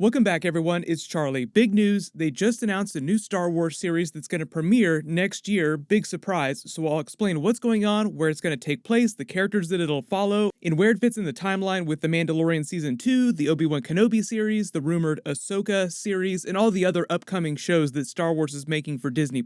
Welcome back, everyone. It's Charlie. Big news, they just announced a new Star Wars series that's going to premiere next year. Big surprise. So I'll explain what's going on, where it's going to take place, the characters that it'll follow, and where it fits in the timeline with The Mandalorian Season 2, the Obi-Wan Kenobi series, the rumored Ahsoka series, and all the other upcoming shows that Star Wars is making for Disney+.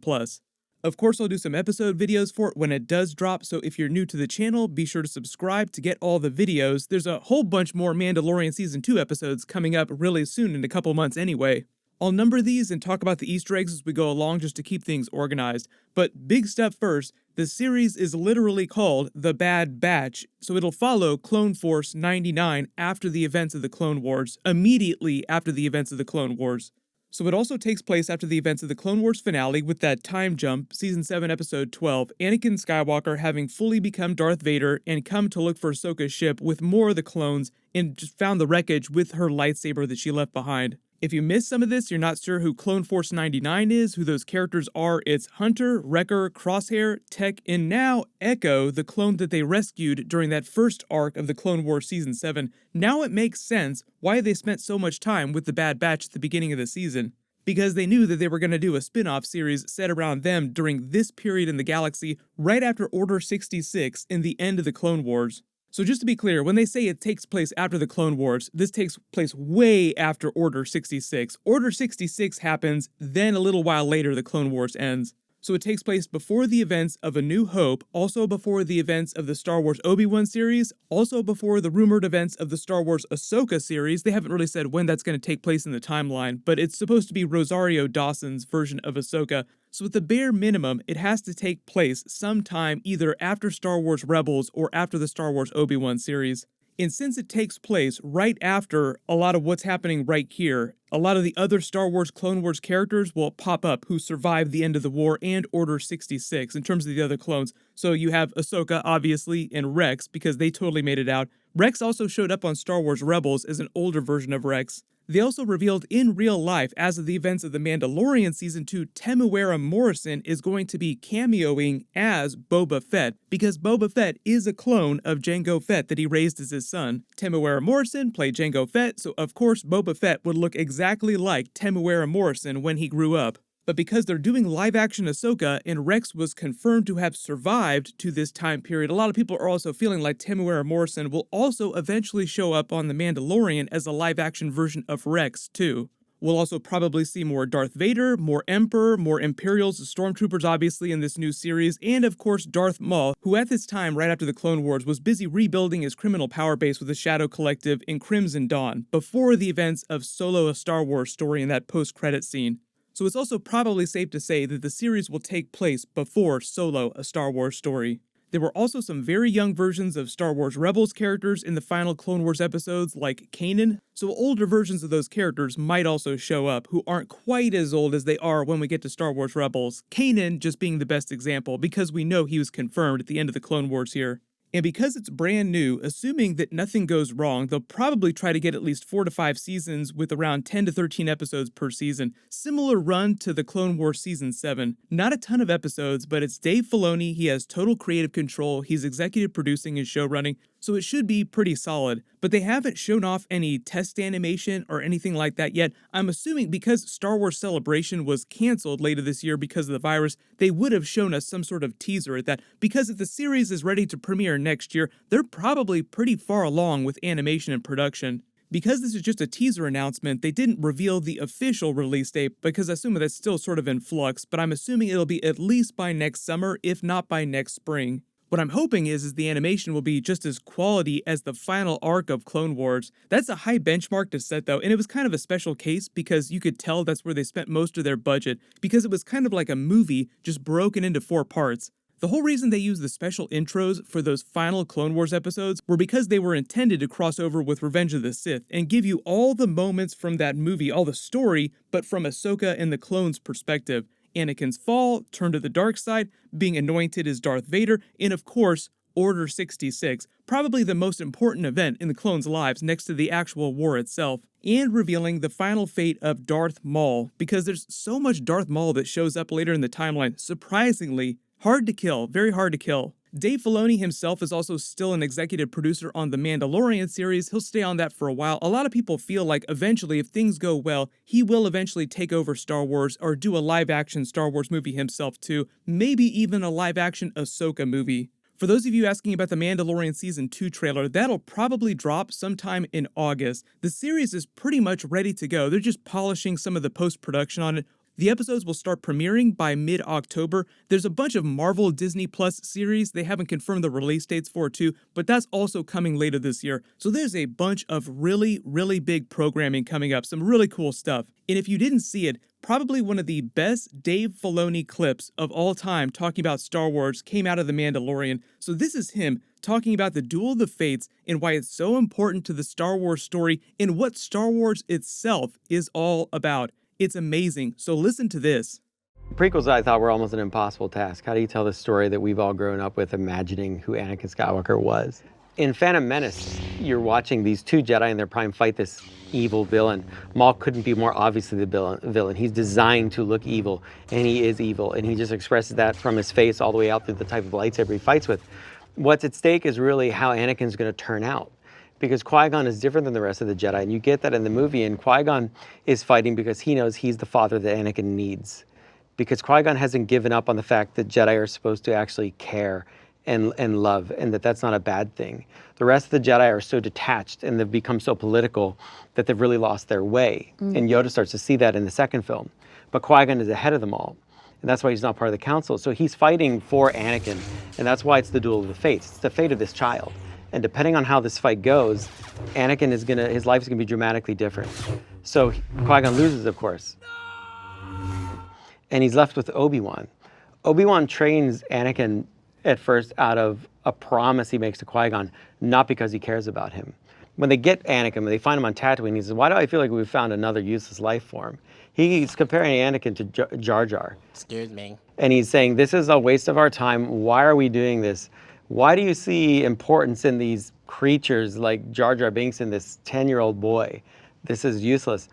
Of course, I'll do some episode videos for it when it does drop, so if you're new to the channel, be sure to subscribe to get all the videos. There's a whole bunch more Mandalorian Season 2 episodes coming up really soon in a couple months anyway. I'll number these and talk about the Easter eggs as we go along just to keep things organized. But big stuff first, the series is literally called The Bad Batch, so it'll follow Clone Force 99 after the events of the Clone Wars, immediately after the events of the Clone Wars. So it also takes place after the events of the Clone Wars finale with that time jump, Season 7, Episode 12, Anakin Skywalker having fully become Darth Vader and come to look for Ahsoka's ship with more of the clones and just found the wreckage with her lightsaber that she left behind. If you missed some of this, you're not sure who Clone Force 99 is, who those characters are, it's Hunter, Wrecker, Crosshair, Tech, and now Echo, the clone that they rescued during that first arc of the Clone Wars Season 7. Now it makes sense why they spent so much time with the Bad Batch at the beginning of the season. Because they knew that they were going to do a spin-off series set around them during this period in the galaxy, right after Order 66 in the end of the Clone Wars. So just to be clear, when they say it takes place after the Clone Wars, this takes place way after Order 66. Order 66 happens, then a little while later the Clone Wars ends. So it takes place before the events of A New Hope, also before the events of the Star Wars Obi-Wan series, also before the rumored events of the Star Wars Ahsoka series. They haven't really said when that's going to take place in the timeline, but it's supposed to be Rosario Dawson's version of Ahsoka. So at the bare minimum, it has to take place sometime either after Star Wars Rebels or after the Star Wars Obi-Wan series. And since it takes place right after a lot of what's happening right here, a lot of the other Star Wars Clone Wars characters will pop up who survived the end of the war and Order 66 in terms of the other clones. So you have Ahsoka, obviously, and Rex, because they totally made it out. Rex also showed up on Star Wars Rebels as an older version of Rex. They also revealed in real life, as of the events of The Mandalorian Season 2, Temuera Morrison is going to be cameoing as Boba Fett, because Boba Fett is a clone of Jango Fett that he raised as his son. Temuera Morrison played Jango Fett, so of course Boba Fett would look exactly like Temuera Morrison when he grew up. But because they're doing live-action Ahsoka and Rex was confirmed to have survived to this time period, a lot of people are also feeling like Temuera Morrison will also eventually show up on The Mandalorian as a live-action version of Rex, too. We'll also probably see more Darth Vader, more Emperor, more Imperials, Stormtroopers obviously in this new series, and of course Darth Maul, who at this time, right after the Clone Wars, was busy rebuilding his criminal power base with the Shadow Collective in Crimson Dawn, before the events of Solo: A Star Wars Story in that post-credit scene. So it's also probably safe to say that the series will take place before Solo: A Star Wars Story. There were also some very young versions of Star Wars Rebels characters in the final Clone Wars episodes, like Kanan, so older versions of those characters might also show up, who aren't quite as old as they are when we get to Star Wars Rebels. Kanan just being the best example, because we know he was confirmed at the end of the Clone Wars here. And because it's brand new, assuming that nothing goes wrong, they'll probably try to get at least 4 to 5 seasons with around 10 to 13 episodes per season. Similar run to the Clone Wars Season 7. Not a ton of episodes, but it's Dave Filoni, he has total creative control, he's executive producing and showrunning, so it should be pretty solid. But they haven't shown off any test animation or anything like that yet. I'm assuming because Star Wars Celebration was canceled later this year because of the virus, they would have shown us some sort of teaser at that, because if the series is ready to premiere next year, they're probably pretty far along with animation and production. Because this is just a teaser announcement, they didn't reveal the official release date, because I assume that's still sort of in flux, but I'm assuming it'll be at least by next summer, if not by next spring. What I'm hoping is the animation will be just as quality as the final arc of Clone Wars. That's a high benchmark to set though, and it was kind of a special case because you could tell that's where they spent most of their budget, because it was kind of like a movie just broken into 4 parts. The whole reason they used the special intros for those final Clone Wars episodes were because they were intended to cross over with Revenge of the Sith and give you all the moments from that movie, all the story, but from Ahsoka and the clones' perspective. Anakin's fall, turn to the dark side, being anointed as Darth Vader, and of course, Order 66, probably the most important event in the clones' lives next to the actual war itself, and revealing the final fate of Darth Maul, because there's so much Darth Maul that shows up later in the timeline, surprisingly hard to kill, very hard to kill. Dave Filoni himself is also still an executive producer on the Mandalorian series. He'll stay on that for a while. A lot of people feel like eventually, if things go well, he will eventually take over Star Wars or do a live-action Star Wars movie himself too, maybe even a live-action Ahsoka movie. For those of you asking about the Mandalorian Season 2 trailer, that'll probably drop sometime in August. The series is pretty much ready to go. They're just polishing some of the post-production on it. The episodes will start premiering by mid-October. There's a bunch of Marvel Disney Plus series they haven't confirmed the release dates for too, but that's also coming later this year. So there's a bunch of really, really big programming coming up, some really cool stuff. And if you didn't see it, probably one of the best Dave Filoni clips of all time talking about Star Wars came out of The Mandalorian. So this is him talking about the Duel of the Fates and why it's so important to the Star Wars story and what Star Wars itself is all about. It's amazing, so listen to this. Prequels, I thought, were almost an impossible task. How do you tell the story that we've all grown up with imagining who Anakin Skywalker was? In Phantom Menace, you're watching these two Jedi in their prime fight this evil villain. Maul couldn't be more obviously the villain. He's designed to look evil, and he is evil, and he just expresses that from his face all the way out through the type of lightsaber he fights with. What's at stake is really how Anakin's going to turn out. Because Qui-Gon is different than the rest of the Jedi, and you get that in the movie, and Qui-Gon is fighting because he knows he's the father that Anakin needs. Because Qui-Gon hasn't given up on the fact that Jedi are supposed to actually care and love, and that's not a bad thing. The rest of the Jedi are so detached, and they've become so political that they've really lost their way. And Yoda starts to see that in the second film. But Qui-Gon is ahead of them all, and that's why he's not part of the council. So he's fighting for Anakin, and that's why it's the Duel of the Fates. It's the fate of this child. And depending on how this fight goes, Anakin his life is gonna be dramatically different. So Qui-Gon loses, of course. And he's left with Obi-Wan. Obi-Wan trains Anakin at first out of a promise he makes to Qui-Gon, not because he cares about him. When they get Anakin, when they find him on Tatooine, he says, "Why do I feel like we've found another useless life form?" He's comparing Anakin to Jar Jar. Excuse me. And he's saying, this is a waste of our time. Why are we doing this? Why do you see importance in these creatures like Jar Jar Binks and this 10-year-old boy? This is useless.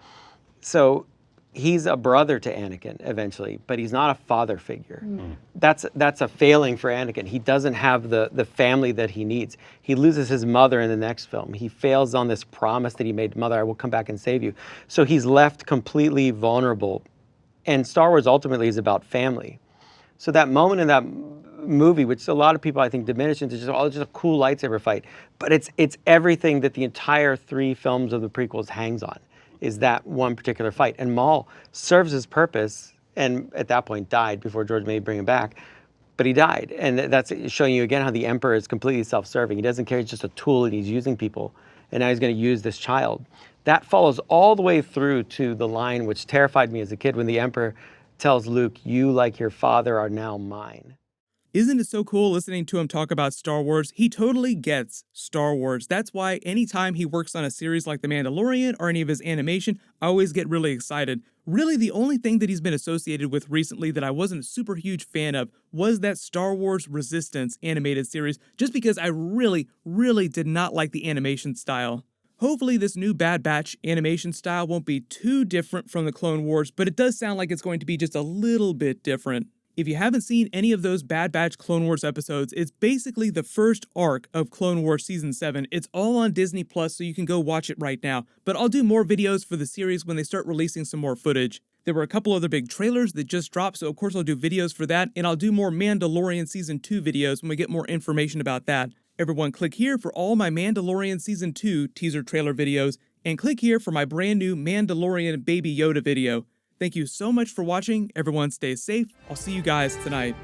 So he's a brother to Anakin eventually, but he's not a father figure. That's a failing for Anakin. He doesn't have the family that he needs. He loses his mother in the next film. He fails on this promise that he made, "Mother, I will come back and save you." So he's left completely vulnerable. And Star Wars ultimately is about family. So that moment in that movie, which a lot of people I think diminish into just a cool lightsaber fight, but it's everything that the entire 3 films of the prequels hangs on, is that one particular fight. And Maul serves his purpose, and at that point died before George may bring him back, but he died. And that's showing you again how the Emperor is completely self-serving. He doesn't care, he's just a tool and he's using people, and now he's going to use this child. That follows all the way through to the line which terrified me as a kid when the Emperor tells Luke, "You, like your father, are now mine." Isn't it so cool listening to him talk about Star Wars? He totally gets Star Wars. That's why anytime he works on a series like The Mandalorian or any of his animation, I always get really excited. Really, the only thing that he's been associated with recently that I wasn't a super huge fan of was that Star Wars Resistance animated series, just because I really, really did not like the animation style. Hopefully this new Bad Batch animation style won't be too different from the Clone Wars, but it does sound like it's going to be just a little bit different. If you haven't seen any of those Bad Batch Clone Wars episodes, it's basically the first arc of Clone Wars Season 7. It's all on Disney Plus, so you can go watch it right now. But I'll do more videos for the series when they start releasing some more footage. There were a couple other big trailers that just dropped, so of course I'll do videos for that, and I'll do more Mandalorian Season 2 videos when we get more information about that. Everyone click here for all my Mandalorian Season 2 teaser trailer videos, and click here for my brand new Mandalorian Baby Yoda video. Thank you so much for watching. Everyone stay safe. I'll see you guys tonight.